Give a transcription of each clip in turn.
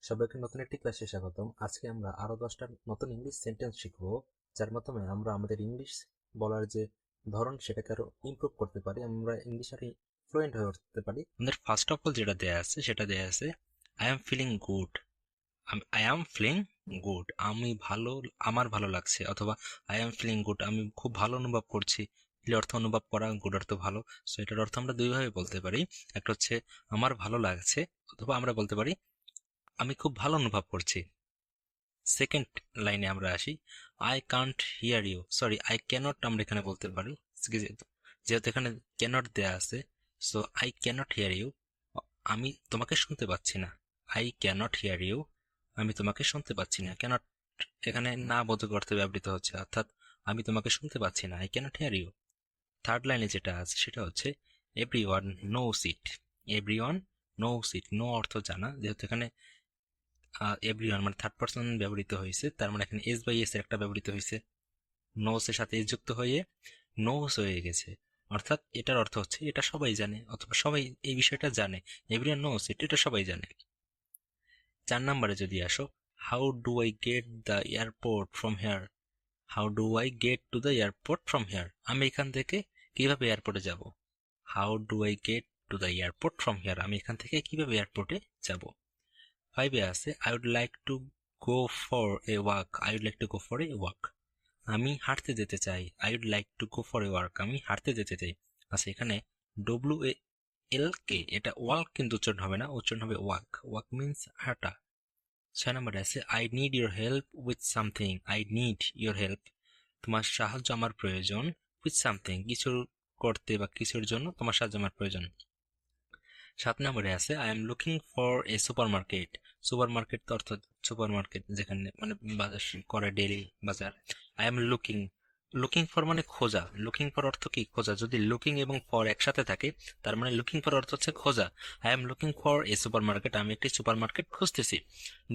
সবাইকে নতুন একটি ক্লাসে স্বাগতম। আজকে আমরা আরো 10টা নতুন ইংলিশ সেন্টেন্স শিখবো, যার মাধ্যমে আমরা আমাদের ইংলিশ বলার যে ধরন সেটাকে আরো ইমপ্রুভ করতে পারি, আমরা ইংলিশ আরো ফ্লুয়েন্ট হয়ে উঠতে পারি। আমাদের ফার্স্ট অফ অল যেটা দেয়া আছে সেটা দেয়া আছে I am feeling good. I am feeling good, আমি ভালো, আমার ভালো লাগছে, অথবা আই এম ফিলিং গুড, আমি খুব ভালো অনুভব করছি। ফিল অর্থ অনুভব করা, গুড অর্থ ভালো। সো এটার অর্থ আমরা দুইভাবে বলতে পারি। একটা হচ্ছে আমার ভালো লাগছে, অথবা আমরা বলতে পারি আমি খুব ভালো অনুভব করছি। সেকেন্ড লাইনে আমরা আসি, I can't hear you, sorry I cannot আমরা এখানে বলতে পারি, যেহেতু এখানে ক্যানট দেয়া আছে। So I cannot hear you, আমি তোমাকে শুনতে পাচ্ছি না। আই ক্যানট হিয়ার ইউ, আমি তোমাকে শুনতে পাচ্ছি না। ক্যানট এখানে না বোধক অর্থে ব্যবহৃত হচ্ছে, অর্থাৎ আমি তোমাকে শুনতে পাচ্ছি না, I cannot hear you. Third লাইনে যেটা আছে সেটা হচ্ছে everyone knows it. Everyone knows it, know অর্থ জানা, যেহেতু এখানে এভরিওয়ান মানে থার্ড পার্সন ব্যবহৃত হয়েছে, তার মানে এখানে এস বাই এস এর একটা ব্যবহৃত হয়েছে, নোস এর সাথে এস যুক্ত হয়ে নোস হয়ে গেছে। অর্থাৎ এটার অর্থ হচ্ছে এটা সবাই জানে, অথবা সবাই এই বিষয়টা জানে। এভরিওয়ান নোস ইট, এটা সবাই জানে। 4 নম্বরে যদি আসো, how do I get the airport from here. How do I get to the airport from here, আমি এখান থেকে কিভাবে এয়ারপোর্টে যাব। How do I get to the airport from here, আমি এখান থেকে কিভাবে এয়ারপোর্টে যাব। 5-এ আছে I would like to go for a walk. I would like to go for a walk, আমি হাঁটতে যেতে চাই। I would like to go for a walk, আমি হাঁটতে যেতে চাই। আচ্ছা, এখানে WALK, এটা ওয়াক কিন্তু উচ্চারণ হবে না, উচ্চারণ হবে ওয়াক। ওয়াক মিন্স হাঁটা। 6 নম্বরে আছে I need your help with something. I need your help, তোমার সাহায্য আমার প্রয়োজন। উইথ সামথিং, কিছু করতে বা কিছুর জন্য তোমার সাহায্য আমার প্রয়োজন। 7 নম্বরে আছে I am looking for a super market. Super market অর্থাৎ সুপার মার্কেট যেখানে মানে বাজার করে, ডেইলি বাজার। I am looking, looking for মানে খোঁজা। লুকিং ফর অর্থ কি? খোঁজা। যদি লুকিং এবং ফর একসাথে থাকে তার মানে লুকিং ফর অর্থ হচ্ছে খোঁজা। I am looking for a supermarket, আমি একটি সুপার মার্কেট খুঁজতেছি।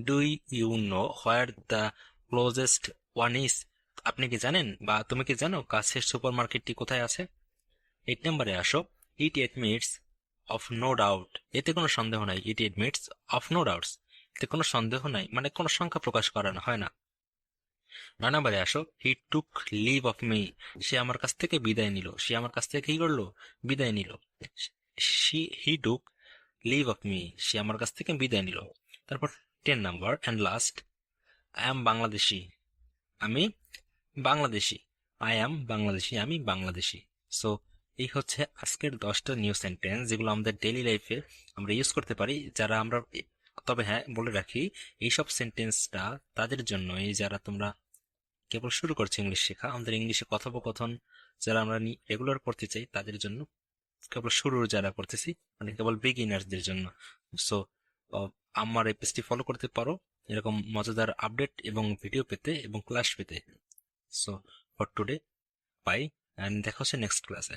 Do you know where the closest one is, আপনি কি জানেন বা তুমি কি জানো কাছের সুপার মার্কেটটি কোথায় আছে। 8 নম্বরে আসো, ইট 8 মিনিটস অফ নো ডাউট, এতে কোনো সন্দেহ নাই। ইট 8 মিনিটস অফ নো ডাউটস, এতে কোনো সন্দেহ নাই, মানে কোনো সংখ্যা প্রকাশ করানো হয় না। 9 নম্বরে আসো, হি টুক লিভ অফ মি, সে আমার কাছ থেকে বিদায় নিল। সে আমার কাছ থেকে কি করলো? বিদায় নিল। He took leave of me, সে আমার কাছ থেকে বিদায় নিল। তারপর 10 number and last, I am Bangladeshi, আমি বাংলাদেশি। আই অ্যাম বাংলাদেশি, আমি বাংলাদেশি। সো এই হচ্ছে আজকের 10টা নিউ সেন্টেন্স, যেগুলো আমাদের ডেইলি লাইফে আমরা ইউজ করতে পারি। যারা আমরা, তবে হ্যাঁ বলে রাখি, এইসব সেন্টেন্সটা তাদের জন্য, এই যারা তোমরা কেবল শুরু করছো ইংলিশ শেখা, আমাদের ইংলিশে কথোপকথন যারা আমরা রেগুলার করতে চাই তাদের জন্য, কেবল শুরুর যারা করতেছি মানে কেবল বিগিনার্সদের জন্য। সো আমার এই পেজটি ফলো করতে পারো এরকম মজাদার আপডেট এবং ভিডিও পেতে এবং ক্লাস পেতে। So for today bye, and দেখা হচ্ছে নেক্সট ক্লাসে।